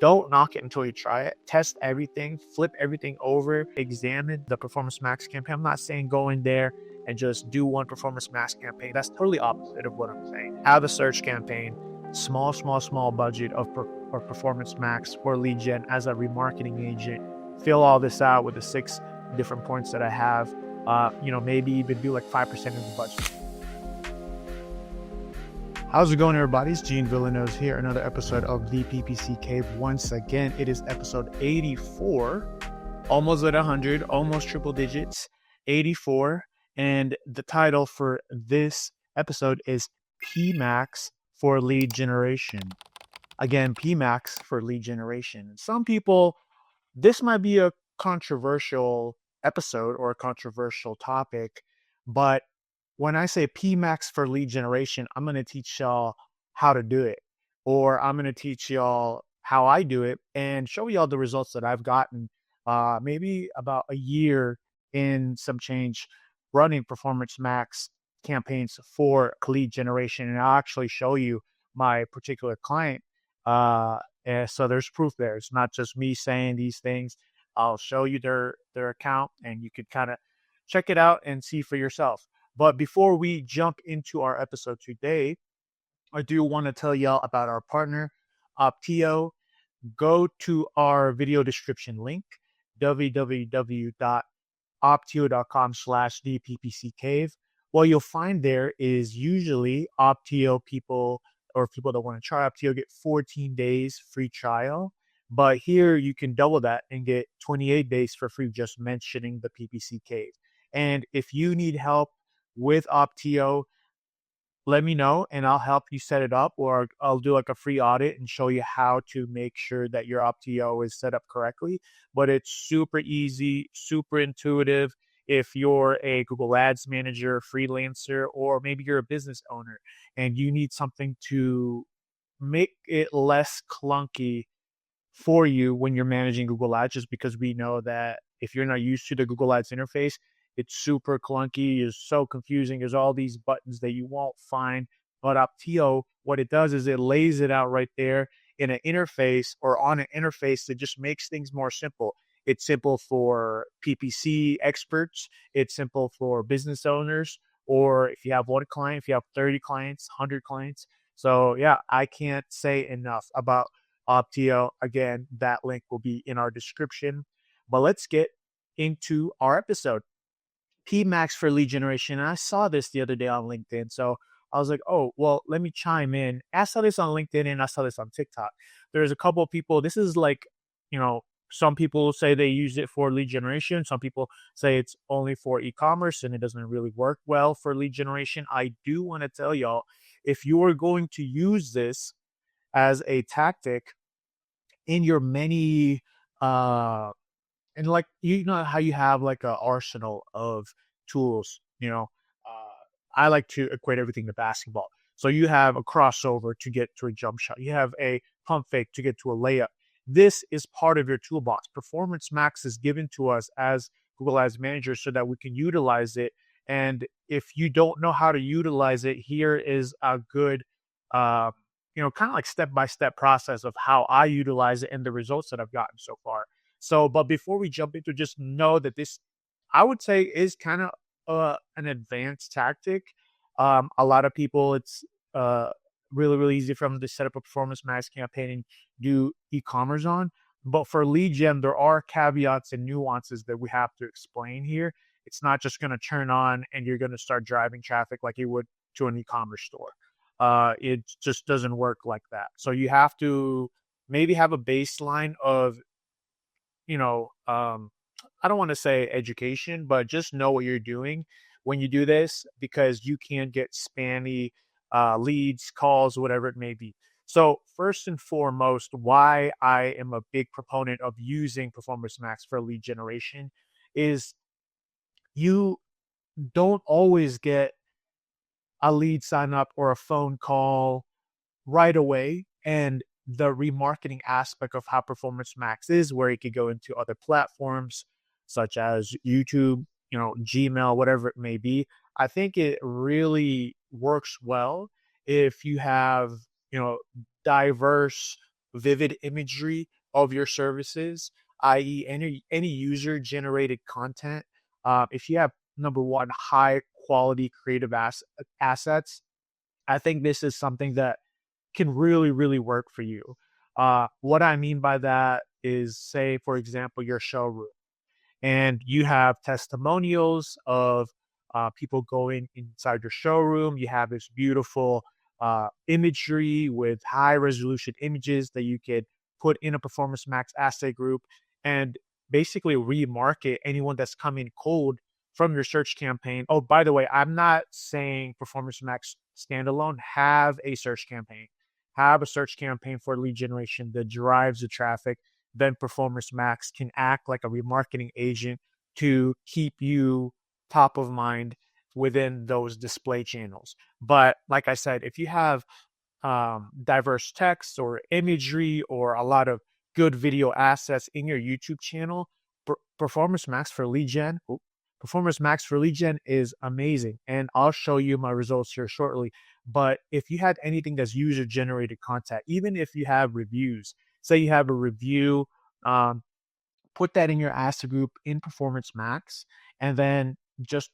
Don't knock it until you try it. Test everything, flip everything over, examine the Performance Max campaign. I'm not saying go in there and just do one Performance Max campaign. That's totally opposite of what I'm saying. Have a search campaign, small budget of Performance Max for lead gen as a remarketing agent. Fill all this out with the 6 different points that I have. Maybe even do like 5% of the budget. How's it going, everybody? It's Gene Villanose here. Another episode of the PPC Cave. Once again, it is episode 84, almost at 100, almost triple digits, 84. And the title for this episode is PMax for lead generation. Again, PMax for lead generation. Some people, this might be a controversial episode or a controversial topic, but when I say PMax for lead generation, I'm going to teach y'all how to do it, or I'm going to teach y'all how I do it and show y'all the results that I've gotten maybe about a year in some change running Performance Max campaigns for lead generation. And I'll actually show you my particular client. And so there's proof there. It's not just me saying these things. I'll show you their account and you could kind of check it out and see for yourself. But before we jump into our episode today, I do want to tell y'all about our partner, Opteo. Go to our video description link, www.opteo.com/theppccave. What you'll find there is usually Opteo people or people that want to try Opteo get 14 days free trial. But here you can double that and get 28 days for free just mentioning the PPC Cave. And if you need help with Opteo, let me know and I'll help you set it up, or I'll do like a free audit and show you how to make sure that your Opteo is set up correctly. But it's super easy, super intuitive. If you're a Google Ads manager, freelancer, or maybe you're a business owner and you need something to make it less clunky for you when you're managing Google Ads, just because we know that if you're not used to the Google Ads interface, it's super clunky, it's so confusing. There's all these buttons that you won't find. But Opteo, what it does is it lays it out right there in an interface or on an interface that just makes things more simple. It's simple for PPC experts. It's simple for business owners, or if you have one client, if you have 30 clients, 100 clients. So yeah, I can't say enough about Opteo. Again, that link will be in our description. But let's get into our episode. PMax for lead generation. And I saw this the other day on LinkedIn. So I was like, oh, well, let me chime in. I saw this on LinkedIn and I saw this on TikTok. There's a couple of people. This is like, some people say they use it for lead generation. Some people say it's only for e-commerce and it doesn't really work well for lead generation. I do want to tell y'all, if you are going to use this as a tactic in your many and like, how you have like an arsenal of tools, I like to equate everything to basketball. So you have a crossover to get to a jump shot. You have a pump fake to get to a layup. This is part of your toolbox. Performance Max is given to us as Google Ads managers so that we can utilize it. And if you don't know how to utilize it, here is a good, kind of like step-by-step process of how I utilize it and the results that I've gotten so far. So, but before we jump into, just know that this, I would say, is kind of an advanced tactic. A lot of people, it's really, really easy for them to set up a Performance Max campaign and do e-commerce on. But for lead gen, there are caveats and nuances that we have to explain here. It's not just going to turn on and you're going to start driving traffic like you would to an e-commerce store. It just doesn't work like that. So you have to maybe have a baseline of, I don't want to say education, but just know what you're doing when you do this, because you can get spammy leads, calls, whatever it may be. So first and foremost, why I am a big proponent of using Performance Max for lead generation is you don't always get a lead sign up or a phone call right away. And the remarketing aspect of how Performance Max is, where it could go into other platforms such as YouTube, Gmail, whatever it may be. I think it really works well if you have, diverse vivid imagery of your services, i.e., any user generated content. If you have number one, high quality creative assets, I think this is something that can really, really work for you. What I mean by that is, say, for example, your showroom, and you have testimonials of people going inside your showroom. You have this beautiful imagery with high resolution images that you could put in a Performance Max asset group and basically remarket anyone that's coming cold from your search campaign. Oh, by the way, I'm not saying Performance Max standalone. Have a search campaign. Have a search campaign for lead generation that drives the traffic. Then Performance Max can act like a remarketing agent to keep you top of mind within those display channels. But like I said, if you have diverse text or imagery or a lot of good video assets in your YouTube channel, Performance Max for lead gen, Performance Max for lead gen is amazing. And I'll show you my results here shortly. But if you had anything that's user generated content, even if you have reviews, say you have a review, um, put that in your asset group in Performance Max, and then just,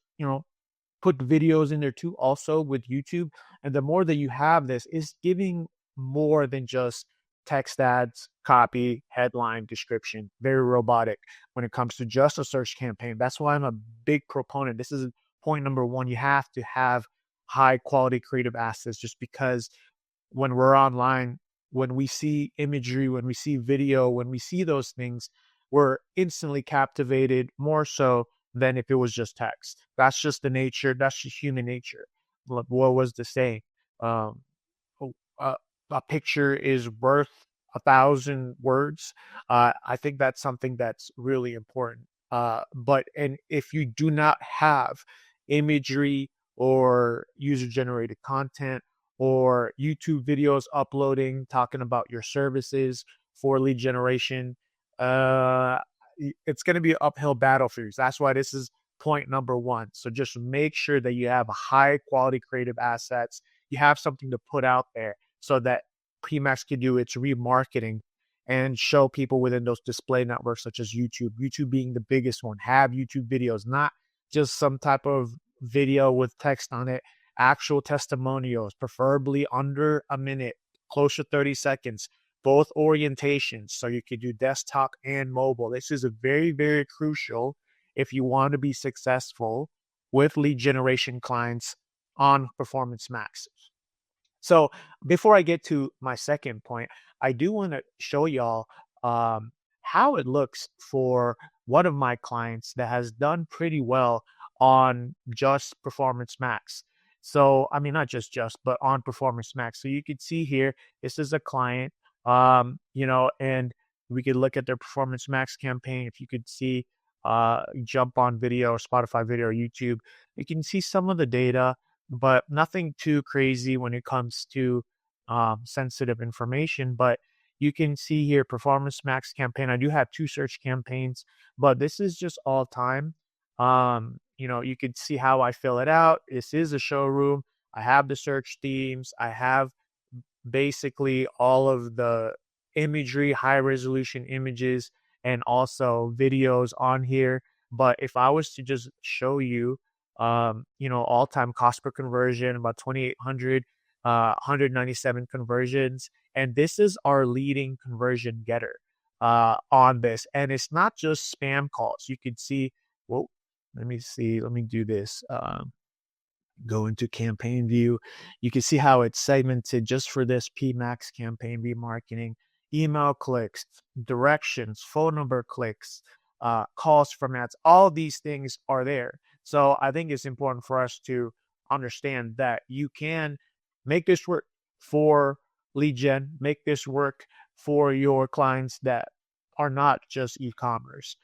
put videos in there too, also with YouTube. And the more that you have this, is giving more than just text ads, copy, headline, description, very robotic when it comes to just a search campaign. That's why I'm a big proponent. This is point number one. You have to have high quality creative assets, just because when we're online, when we see imagery, when we see video, when we see those things, we're instantly captivated more so than if it was just text. That's just the nature. That's just human nature. What was the saying? Um, oh, a picture is worth 1,000 words. I think that's something that's really important. And if you do not have imagery or user generated content or YouTube videos uploading talking about your services for lead generation, uh, it's going to be an uphill battle for you. So that's why this is point number one. So just make sure that you have a high quality creative assets. You have something to put out there so that PMax can do its remarketing and show people within those display networks such as YouTube. YouTube being the biggest one. Have YouTube videos, not just some type of video with text on it. Actual testimonials, preferably under a minute, close to 30 seconds, both orientations. So you can do desktop and mobile. This is a very, very crucial if you want to be successful with lead generation clients on Performance Max. So before I get to my second point, I do want to show y'all how it looks for one of my clients that has done pretty well on just Performance Max. So, I mean, not just, but on Performance Max. So you can see here, this is a client, and we could look at their Performance Max campaign. If you could see, jump on video or Spotify video or YouTube, you can see some of the data, but nothing too crazy when it comes to sensitive information. But you can see here, Performance Max campaign. I do have two search campaigns, but this is just all time. You could see how I fill it out. This is a showroom. I have the search themes. I have basically all of the imagery, high resolution images, and also videos on here. But if I was to just show you, all-time cost per conversion, about 2,800, 197 conversions. And this is our leading conversion getter on this. And it's not just spam calls. You could see, well, let me see. Let me do this. Go into campaign view. You can see how it's segmented just for this PMax campaign remarketing, email clicks, directions, phone number clicks, calls from ads. All these things are there. So I think it's important for us to understand that you can make this work for lead gen, make this work for your clients that are not just e-commerce.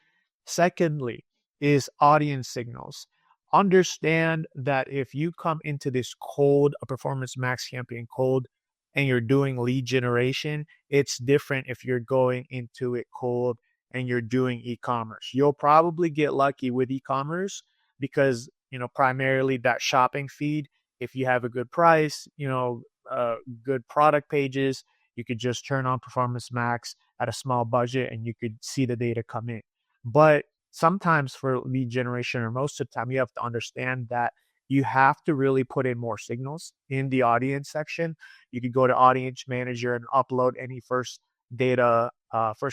Secondly, is audience signals. Understand that if you come into this cold, a Performance Max campaign cold, and you're doing lead generation, it's different if you're going into it cold and you're doing e-commerce. You'll probably get lucky with e-commerce because, primarily that shopping feed, if you have a good price, good product pages, You could just turn on Performance Max at a small budget and you could see the data come in. But sometimes for lead generation, or most of the time, you have to understand that you have to really put in more signals in the audience section. You could go to Audience Manager and upload any first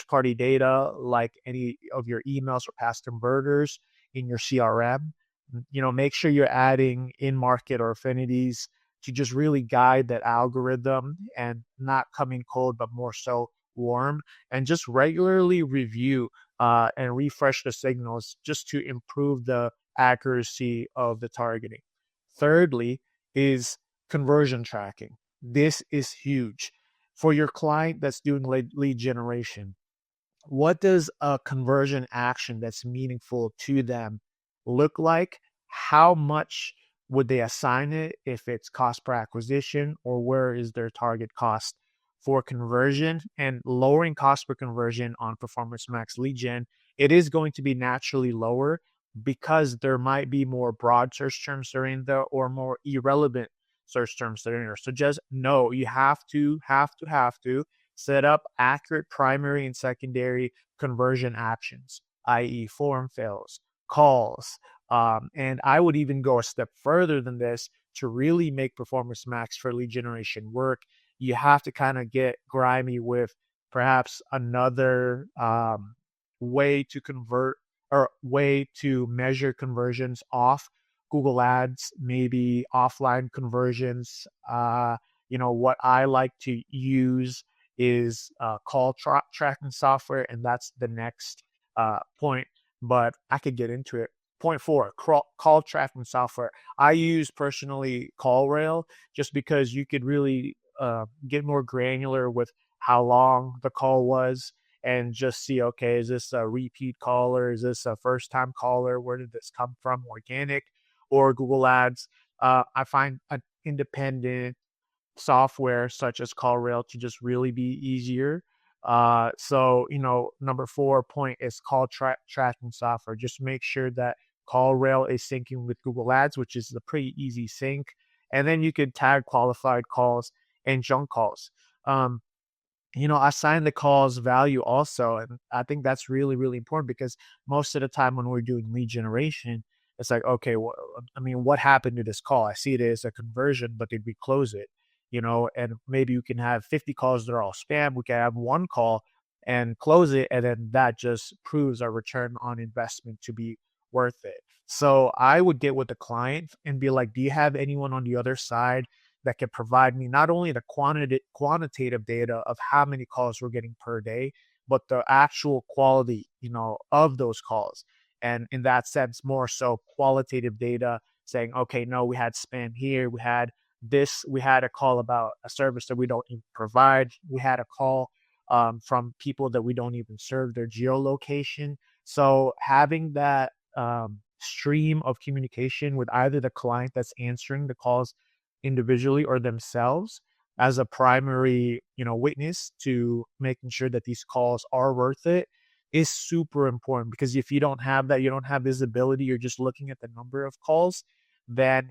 party data, like any of your emails or past converters in your CRM. Make sure you're adding in market or affinities to just really guide that algorithm and not coming cold, but more so warm. And just regularly review and refresh the signals just to improve the accuracy of the targeting. Thirdly, is conversion tracking. This is huge for your client that's doing lead generation. What does a conversion action that's meaningful to them look like? How much would they assign it, if it's cost per acquisition, or where is their target cost for conversion? And lowering cost per conversion on Performance Max lead gen, it is going to be naturally lower because there might be more broad search terms that are in there or more irrelevant search terms that are in there. So just know you have to set up accurate primary and secondary conversion actions, i.e., form fills, calls. And I would even go a step further than this to really make Performance Max for lead generation work. You have to kind of get grimy with perhaps another way to convert, or way to measure conversions off Google Ads, maybe offline conversions. What I like to use is call tracking software, and that's the next point, but I could get into it. Point 4, call tracking software. I use personally CallRail just because you could really get more granular with how long the call was, and just see, okay, is this a repeat caller? Is this a first time caller? Where did this come from? Organic or Google Ads? I find an independent software such as CallRail to just really be easier. Number 4 point is tracking software. Just make sure that CallRail is syncing with Google Ads, which is a pretty easy sync. And then you could tag qualified calls and junk calls. Assign the calls value also. And I think that's really, really important because most of the time when we're doing lead generation, it's like, okay, well, what happened to this call? I see it as a conversion, but did we close it? And maybe you can have 50 calls that are all spam. We can have one call and close it. And then that just proves our return on investment to be worth it. So I would get with the client and be like, do you have anyone on the other side that can provide me not only the quantitative data of how many calls we're getting per day, but the actual quality, of those calls. And in that sense, more so qualitative data saying, okay, no, we had spam here. We had a call about a service that we don't even provide. We had a call from people that we don't even serve their geolocation. So having that stream of communication with either the client that's answering the calls individually or themselves as a primary, witness to making sure that these calls are worth it is super important. Because if you don't have that, you don't have visibility, you're just looking at the number of calls, then,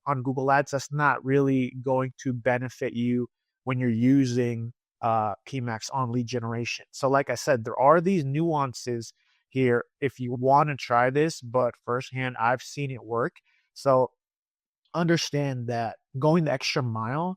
on Google Ads, that's not really going to benefit you when you're using PMax on lead generation. So like I said, there are these nuances here if you want to try this, but firsthand, I've seen it work. So understand that going the extra mile,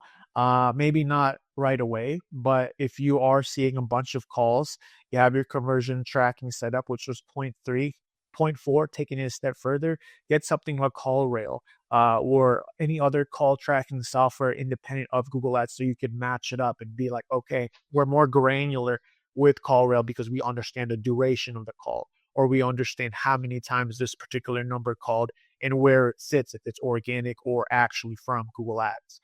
maybe not right away, but if you are seeing a bunch of calls, you have your conversion tracking set up, which was point 3. Point 4, taking it a step further, get something like CallRail or any other call tracking software independent of Google Ads, so you can match it up and be like, okay, we're more granular with CallRail because we understand the duration of the call, or we understand how many times this particular number called and where it sits, if it's organic or actually from Google Ads.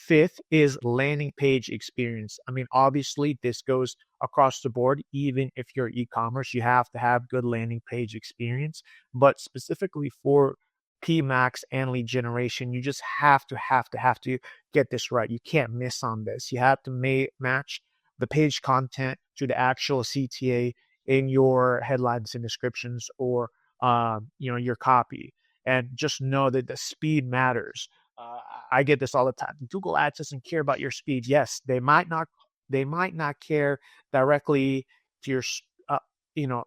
5th is landing page experience. Obviously, this goes across the board. Even if you're e-commerce, you have to have good landing page experience. But specifically for PMax and lead generation, you just have to get this right. You can't miss on this. You have to match the page content to the actual CTA in your headlines and descriptions, or your copy. And just know that the speed matters. Uh, I get this all the time. Google Ads doesn't care about your speed. Yes, they might not care directly to your,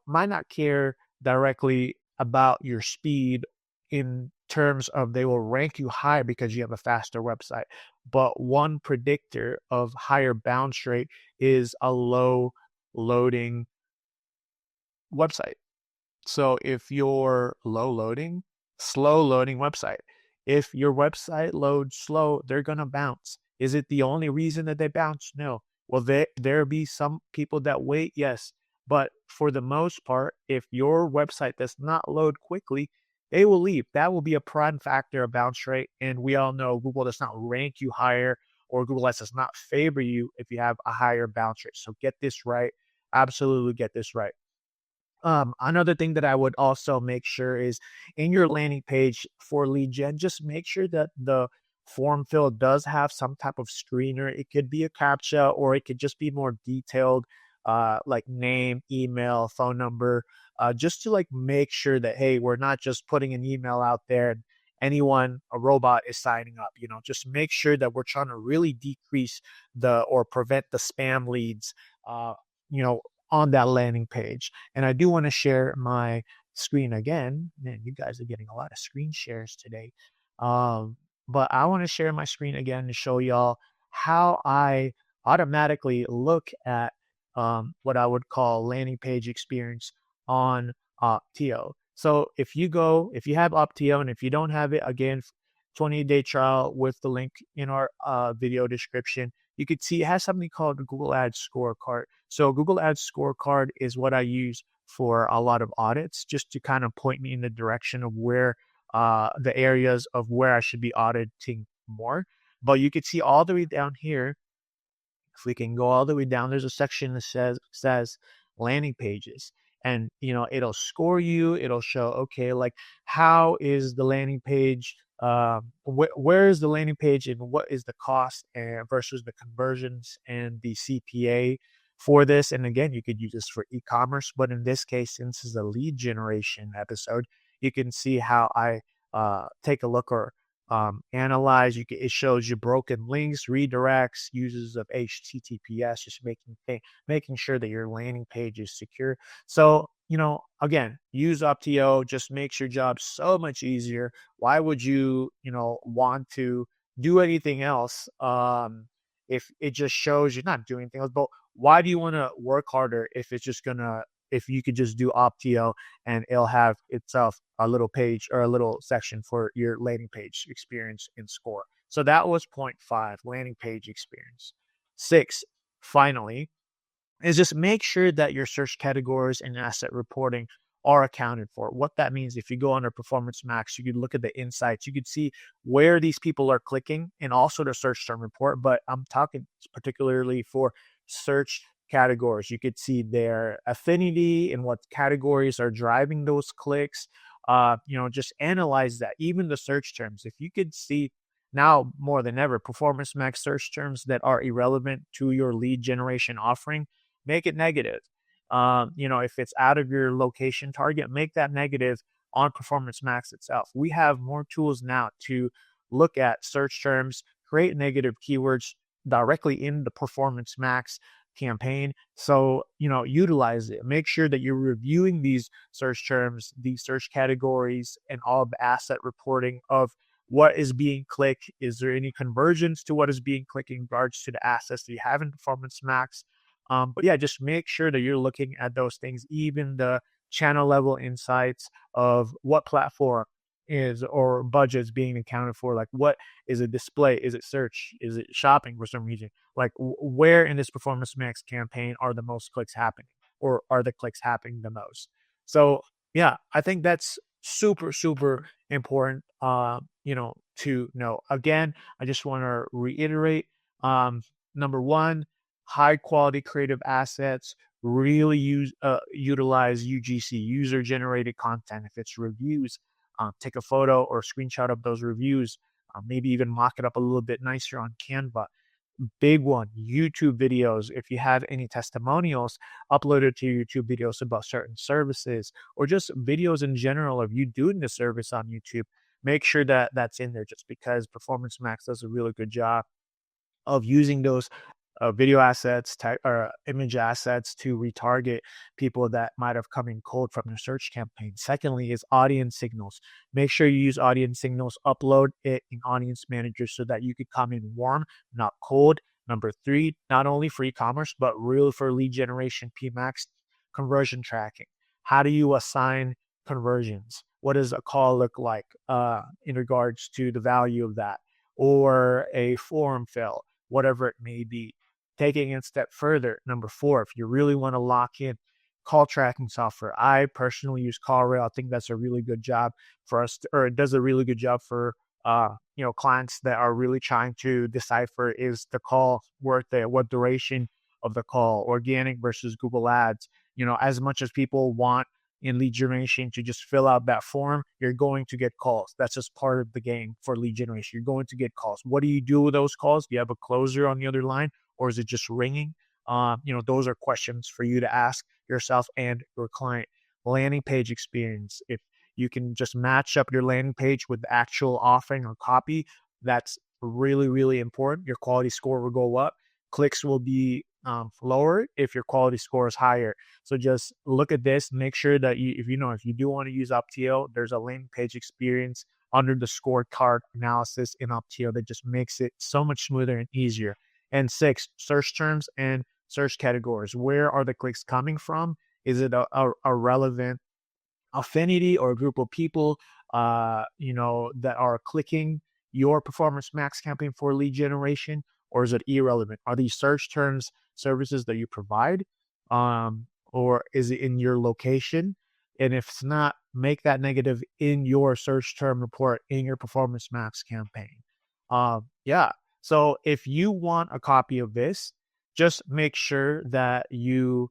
might not care directly about your speed in terms of they will rank you higher because you have a faster website. But one predictor of higher bounce rate is a low loading website. So if you're slow loading website, if your website loads slow, they're gonna bounce. Is it the only reason that they bounce? No. Will there be some people that wait? Yes. But for the most part, if your website does not load quickly, they will leave. That will be a prime factor of bounce rate. And we all know Google does not rank you higher, or Google Ads does not favor you if you have a higher bounce rate. So get this right. Absolutely get this right. Another thing that I would also make sure is in your landing page for lead gen, just make sure that the form fill does have some type of screener. It could be a CAPTCHA, or it could just be more detailed, like name, email, phone number, just to like make sure that, hey, we're not just putting an email out there and a robot is signing up. Just make sure that we're trying to really decrease or prevent the spam leads, you know, on that landing page. And I do want to share my screen again. Man, you guys are getting a lot of screen shares today. Um, but I want to share my screen again to show y'all how I automatically look at what I would call landing page experience on Opteo. So if you have Opteo, and if you don't have it, again, 20-day trial with the link in our video description, you could see it has something called the Google Ads Scorecard. So Google Ads Scorecard is what I use for a lot of audits, just to kind of point me in the direction of where the areas of where I should be auditing more. But you could see all the way down here, if we can go all the way down, there's a section that says landing pages. And it'll score you. It'll show, okay, like how is the landing page, where is the landing page, and what is the cost and versus the conversions and the CPA for this. And again, you could use this for e-commerce, but in this case, since it's a lead generation episode, you can see how I take a look, or analyze. It shows you broken links, redirects, uses of HTTPS, just making sure that your landing page is secure. So again, use Opteo. Just makes your job so much easier. Why would you want to do anything else if it just shows you're not doing anything else? But why do you want to work harder if you could just do Opteo and it'll have itself a little page or a little section for your landing page experience and score? So that was point 5, landing page experience. 6, finally, is just make sure that your search categories and asset reporting are accounted for. What that means, if you go under Performance Max, you could look at the insights. You could see where these people are clicking and also the search term report. But I'm talking particularly for search categories. You could see their affinity and what categories are driving those clicks. Just analyze that. Even the search terms. If you could see now more than ever, Performance Max search terms that are irrelevant to your lead generation offering, make it negative. If it's out of your location target, make that negative on Performance Max itself. We have more tools now to look at search terms, create negative keywords directly in the Performance Max campaign. So, utilize it. Make sure that you're reviewing these search terms, these search categories, and all the asset reporting of what is being clicked. Is there any conversions to what is being clicked in regards to the assets that you have in Performance Max? But yeah, just make sure that you're looking at those things, even the channel level insights of what platform is or budgets being accounted for. Like, what is it display? Is it search? Is it shopping for some reason? Like, where in this Performance Max campaign are the most clicks happening, or are the clicks happening the most? So yeah, I think that's super, super important, to know. Again, I just want to reiterate, number one, high quality creative assets, really utilize UGC, user generated content. If it's reviews, take a photo or screenshot of those reviews, maybe even mock it up a little bit nicer on Canva. Big one, YouTube videos. If you have any testimonials, upload it to YouTube videos about certain services, or just videos in general of you doing the service on YouTube. make sure that that's in there, just because Performance Max does a really good job of using those video assets, or image assets to retarget people that might have come in cold from your search campaign. Secondly, is audience signals. Make sure you use audience signals, upload it in Audience Manager so that you could come in warm, not cold. Number three, not only for e-commerce, but really for lead generation, PMax conversion tracking. How do you assign conversions? What does a call look like in regards to the value of that? Or a forum fill, whatever it may be. Taking it a step further, number four, if you really want to lock in call tracking software, I personally use CallRail. I think that's a really good job for us, or it does a really good job for clients that are really trying to decipher, is the call worth it? What duration of the call? Organic versus Google Ads. As much as people want in lead generation to just fill out that form, you're going to get calls. That's just part of the game for lead generation. You're going to get calls. What do you do with those calls? Do you have a closer on the other line, or is it just ringing? Those are questions for you to ask yourself and your client. Landing page experience. If you can just match up your landing page with the actual offering or copy, that's really, really important. Your quality score will go up. Clicks will be lower if your quality score is higher. So just look at this. Make sure that if you do want to use Opteo, there's a landing page experience under the scorecard analysis in Opteo that just makes it so much smoother and easier. And six, search terms and search categories. Where are the clicks coming from? Is it a relevant affinity or a group of people, that are clicking your Performance Max campaign for lead generation, or is it irrelevant? Are these search terms services that you provide, or is it in your location? And if it's not, make that negative in your search term report in your Performance Max campaign. Yeah. So if you want a copy of this, just make sure that you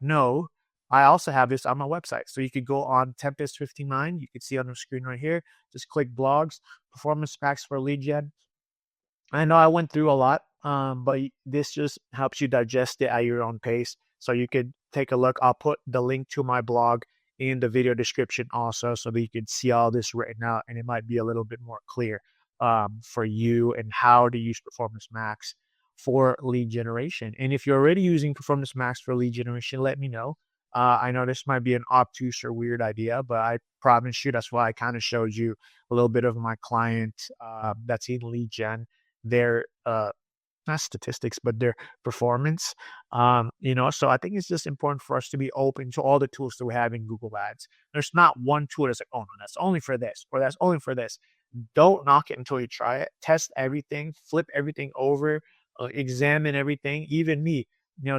know I also have this on my website. So you could go on Tempest 59. You can see on the screen right here. Just click blogs, Performance Max for lead gen. I know I went through a lot, but this just helps you digest it at your own pace. So you could take a look. I'll put the link to my blog in the video description also, so that you can see all this written out, and it might be a little bit more clear for you and how to use Performance Max for lead generation. And if you're already using Performance Max for lead generation, let me know. I know this might be an obtuse or weird idea, but I promise you that's why I kind of showed you a little bit of my client that's in lead gen, their not statistics, but their performance. So I think it's just important for us to be open to all the tools that we have in Google Ads. There's not one tool that's like, oh no, that's only for this, or that's only for this. Don't knock it until you try it. Test everything, flip everything over, examine everything. Even me,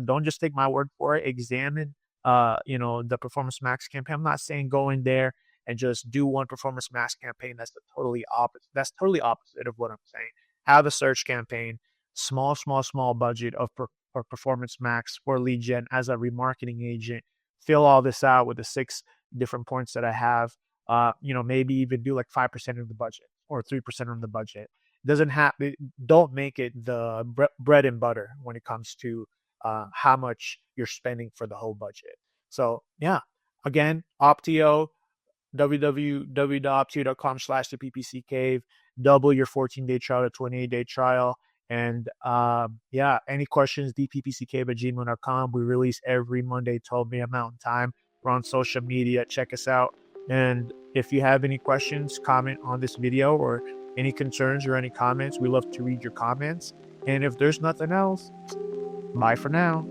don't just take my word for it. Examine, the Performance Max campaign. I'm not saying go in there and just do one Performance Max campaign. That's totally opposite. That's totally opposite of what I'm saying. Have a search campaign, small budget for Performance Max for lead gen as a remarketing agent. Fill all this out with the 6 different points that I have. Maybe even do like 5% of the budget or 3% of the budget. Don't make it the bread and butter when it comes to how much you're spending for the whole budget. So yeah, again, Opteo, www.opteo.com/the PPC Cave. Double your 14-day trial to 28-day trial. And any questions, dppccave@gmail.com. We release every Monday, 12 a.m. Mountain Time. We're on social media. Check us out. And if you have any questions, comment on this video, or any concerns or any comments. We love to read your comments. And if there's nothing else, bye for now.